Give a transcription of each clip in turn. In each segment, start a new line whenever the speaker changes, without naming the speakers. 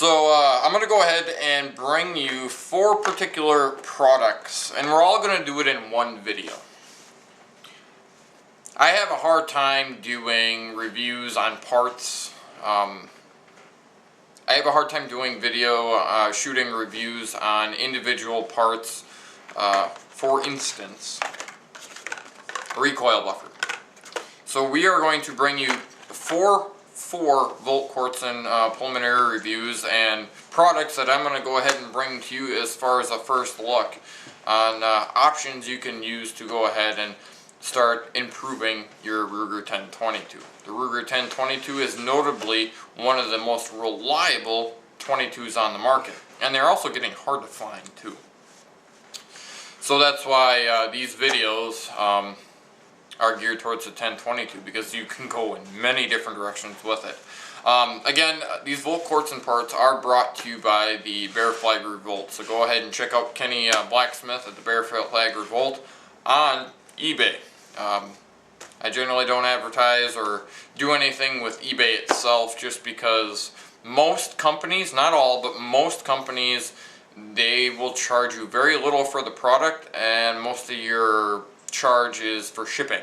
So I'm going to go ahead and bring you 4 particular products, and we're all going to do it in one video. I have a hard time doing reviews on parts. I have a hard time doing video shooting reviews on individual parts. For instance, recoil buffer. So we are going to bring you four Volquartsen preliminary reviews and products that I'm going to go ahead and bring to you as far as a first look on options you can use to go ahead and start improving your Ruger 1022. The Ruger 1022 is notably one of the most reliable 22s on the market, and they're also getting hard to find too. So that's why these videos are geared towards the 1022, because you can go in many different directions with it. Again, these Volquartsen parts are brought to you by the The-Bear-Flag-Revolt. So go ahead and check out Kenny Blacksmith at the The-Bear-Flag-Revolt on eBay. I generally don't advertise or do anything with eBay itself, just because most companies, not all, but most companies, they will charge you very little for the product, and most of your charge is for shipping,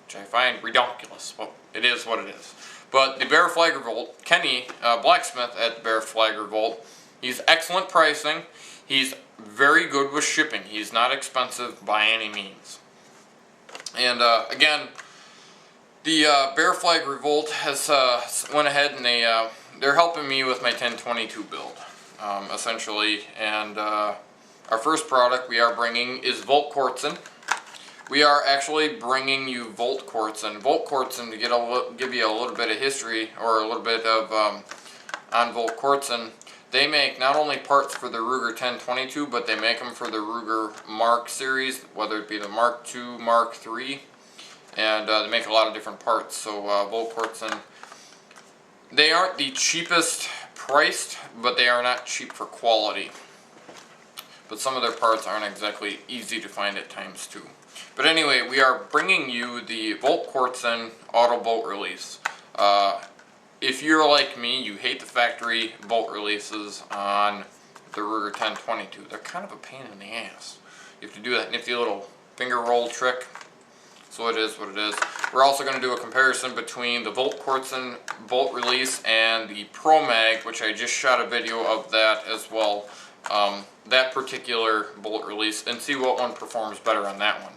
which I find ridiculous. Well, it is what it is. But the The-Bear-Flag-Revolt, Kenny Blacksmith at the The-Bear-Flag-Revolt, he's excellent pricing. He's very good with shipping. He's not expensive by any means. And again, the The-Bear-Flag-Revolt has went ahead and they're helping me with my 1022 build, essentially. And our first product we are bringing is Volquartsen. We are actually bringing you Volquartsen. Volquartsen, to give you a little bit of history, or a little bit of on Volquartsen, they make not only parts for the Ruger 1022, but they make them for the Ruger Mark series, whether it be the Mark II, Mark III, and they make a lot of different parts. So Volquartsen, they aren't the cheapest priced, but they are not cheap for quality. But some of their parts aren't exactly easy to find at times too. But anyway, we are bringing you the Volquartsen auto bolt release. If you're like me, you hate the factory bolt releases on the Ruger 1022. They're kind of a pain in the ass. You have to do that nifty little finger roll trick. So it is what it is. We're also going to do a comparison between the Volquartsen bolt release and the Pro Mag, which I just shot a video of that as well. That particular bolt release, and see what one performs better on that one.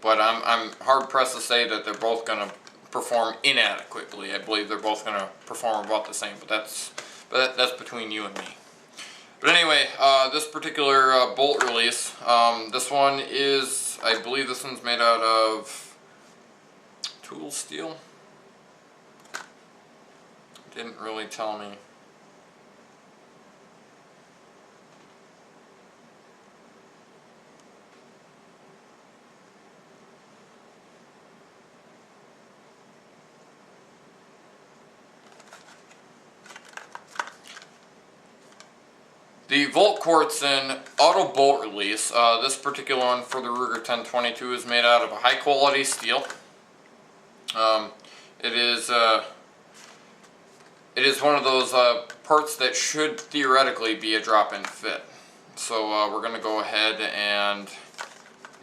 But I'm hard pressed to say that they're both going to perform inadequately. I believe they're both going to perform about the same, but that's between you and me. But anyway, this particular bolt release, this one is, I believe this one's made out of tool steel. Didn't really tell me. The Volquartsen auto bolt release, this particular one for the Ruger 1022 is made out of a high quality steel. It is one of those parts that should theoretically be a drop-in fit. So we're going to go ahead and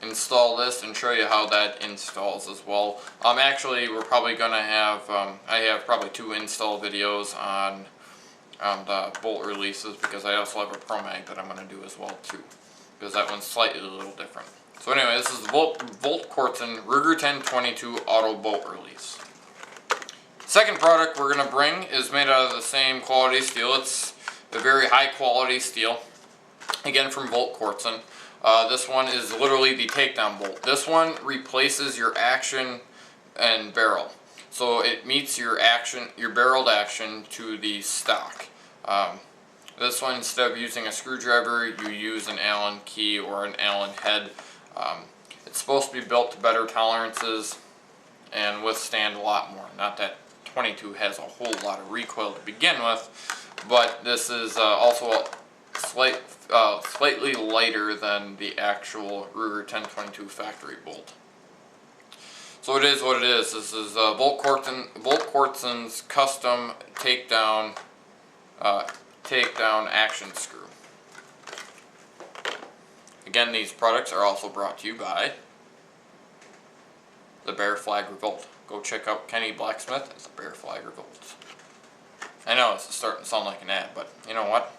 install this and show you how that installs as well. Actually, we're probably going to have, I have probably 2 install videos on the bolt releases, because I also have a Pro Mag that I'm going to do as well too, because that one's slightly a little different. So anyway, this is the Volquartsen Ruger 1022 auto bolt release. Second product we're going to bring is made out of the same quality steel. It's a very high quality steel, again from Volquartsen. This one is literally the Takedown bolt. This one replaces your action and barrel. So it meets your barreled action to the stock. This one, instead of using a screwdriver, you use an Allen key or an Allen head. It's supposed to be built to better tolerances and withstand a lot more. Not that 22 has a whole lot of recoil to begin with, but this is also slightly lighter than the actual Ruger 1022 factory bolt. So it is what it is. This is Volquartsen's custom Takedown Takedown action screw. Again, these products are also brought to you by The-Bear-Flag-Revolt. Go check out Kenny Blacksmith as The-Bear-Flag-Revolt. I know it's starting to sound like an ad, but you know what?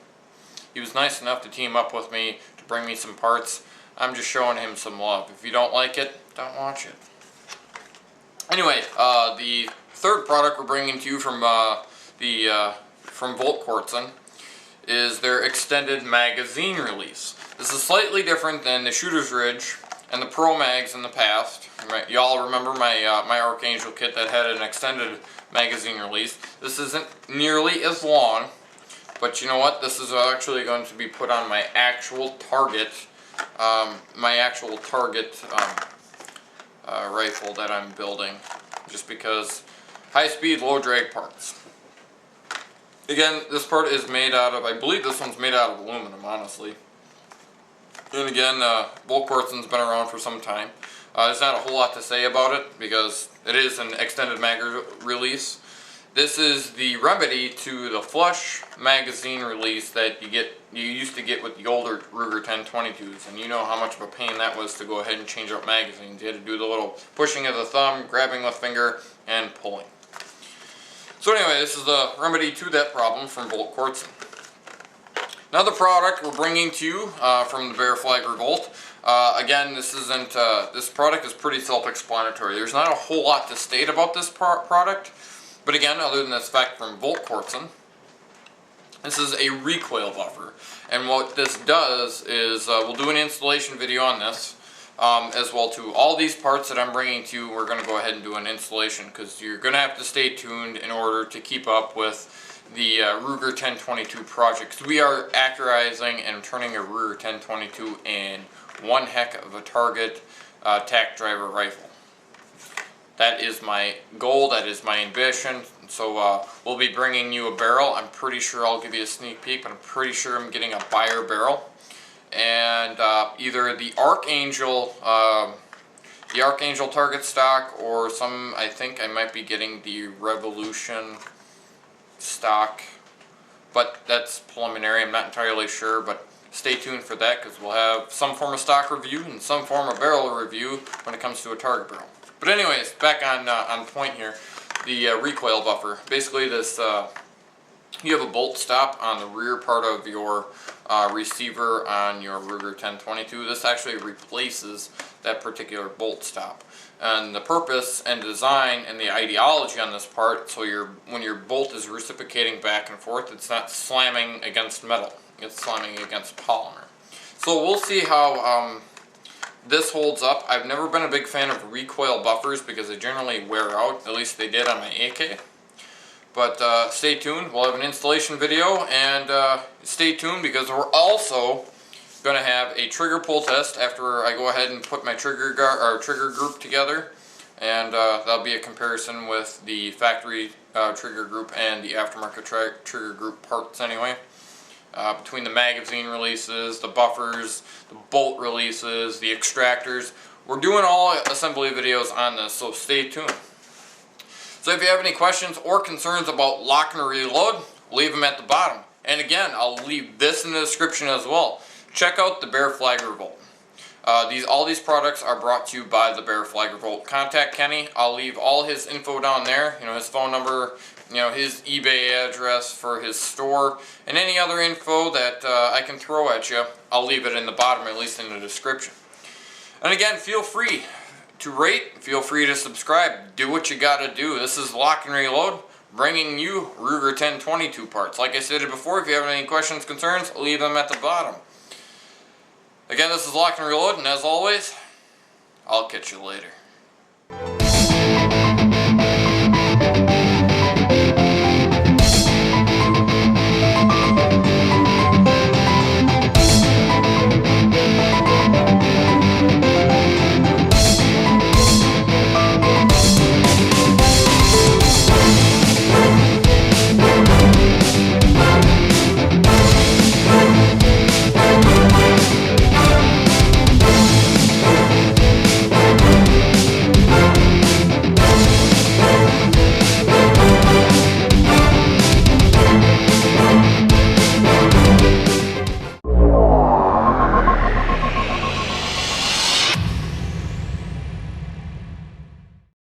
He was nice enough to team up with me to bring me some parts. I'm just showing him some love. If you don't like it, don't watch it. Anyway, the third product we're bringing to you from Volquartsen is their extended magazine release. This is slightly different than the Shooter's Ridge and the Pro Mags in the past. Y'all remember my my Archangel kit that had an extended magazine release. This isn't nearly as long, but you know what? This is actually going to be put on my actual target, rifle that I'm building, just because high-speed, low-drag parts. Again, this part is made out of, I believe this one's made out of aluminum, honestly. And again, Volquartsen's been around for some time. There's not a whole lot to say about it because it is an extended mag release. This is the remedy to the flush magazine release that you used to get with the older Ruger 1022s, and you know how much of a pain that was to go ahead and change out magazines. You had to do the little pushing of the thumb, grabbing with finger, and pulling. So anyway, this is the remedy to that problem from Volquartsen. Another product we're bringing to you from the The-Bear-Flag-Revolt. Again, this product is pretty self-explanatory. There's not a whole lot to state about this product, but again, other than this fact from Volquartsen, this is a recoil buffer. And what this does is, we'll do an installation video on this, as well too. All these parts that I'm bringing to you, we're going to go ahead and do an installation, because you're going to have to stay tuned in order to keep up with the Ruger 1022 project. We are accurizing and turning a Ruger 1022 in one heck of a target tack driver rifle. That is my goal, that is my ambition. So we'll be bringing you a barrel. I'm pretty sure I'll give you a sneak peek, but I'm pretty sure I'm getting a buyer barrel. And either the Archangel target stock, or I think I might be getting the Revolution stock, but that's preliminary. I'm not entirely sure, but stay tuned for that, because we'll have some form of stock review and some form of barrel review when it comes to a target barrel. But anyways, back on point here, the recoil buffer. Basically, this you have a bolt stop on the rear part of your receiver on your Ruger 1022. This actually replaces that particular bolt stop. And the purpose and design and the ideology on this part, so when your bolt is reciprocating back and forth, it's not slamming against metal, it's slamming against polymer. So we'll see how this holds up. I've never been a big fan of recoil buffers because they generally wear out, at least they did on my AK. But stay tuned, we'll have an installation video, and stay tuned because we're also going to have a trigger pull test after I go ahead and put my trigger group together, and that'll be a comparison with the factory trigger group and the aftermarket trigger group parts anyway. Between the magazine releases, the buffers, the bolt releases, the extractors, we're doing all assembly videos on this, so stay tuned. So if you have any questions or concerns about LockNReload, leave them at the bottom. And again, I'll leave this in the description as well. Check out the The-Bear-Flag-Revolt. All these products are brought to you by the The-Bear-Flag-Revolt. Contact Kenny. I'll leave all his info down there. You know, his phone number, you know, his eBay address for his store, and any other info that I can throw at you. I'll leave it in the bottom, at least in the description. And again, feel free to rate, feel free to subscribe, do what you gotta do. This is LockNReload, bringing you Ruger 1022 parts. Like I stated before, if you have any questions, concerns, leave them at the bottom. Again, this is LockNReload, and as always, I'll catch you later.